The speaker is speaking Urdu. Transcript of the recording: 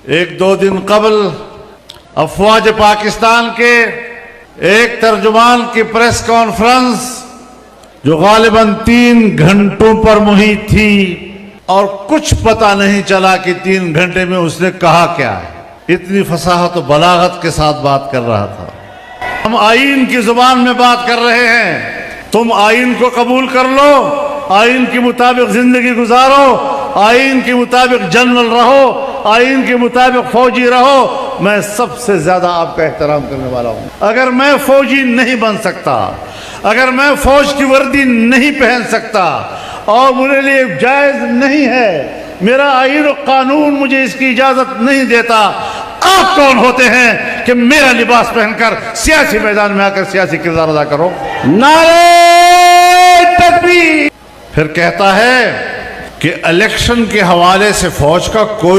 ایک دو دن قبل افواج پاکستان کے ایک ترجمان کی پریس کانفرنس جو غالباً 3 گھنٹوں پر محیط تھی اور کچھ پتہ نہیں چلا کہ 3 گھنٹے میں اس نے کہا کیا ہے. اتنی فصاحت و بلاغت کے ساتھ بات کر رہا تھا. ہم آئین کی زبان میں بات کر رہے ہیں. تم آئین کو قبول کر لو, آئین کے مطابق زندگی گزارو, آئین کے مطابق جنرل رہو, آئین کے مطابق فوجی رہو. میں سب سے زیادہ آپ کا احترام کرنے والا ہوں. اگر میں فوجی نہیں بن سکتا, اگر میں فوج کی وردی نہیں پہن سکتا اور میرے لیے جائز نہیں ہے, میرا آئین و قانون مجھے اس کی اجازت نہیں دیتا, آپ کون ہوتے ہیں کہ میرا لباس پہن کر سیاسی میدان میں آ کر سیاسی کردار ادا کرو؟ نعرہ تکبیر. پھر کہتا ہے کہ الیکشن کے حوالے سے فوج کا کوئی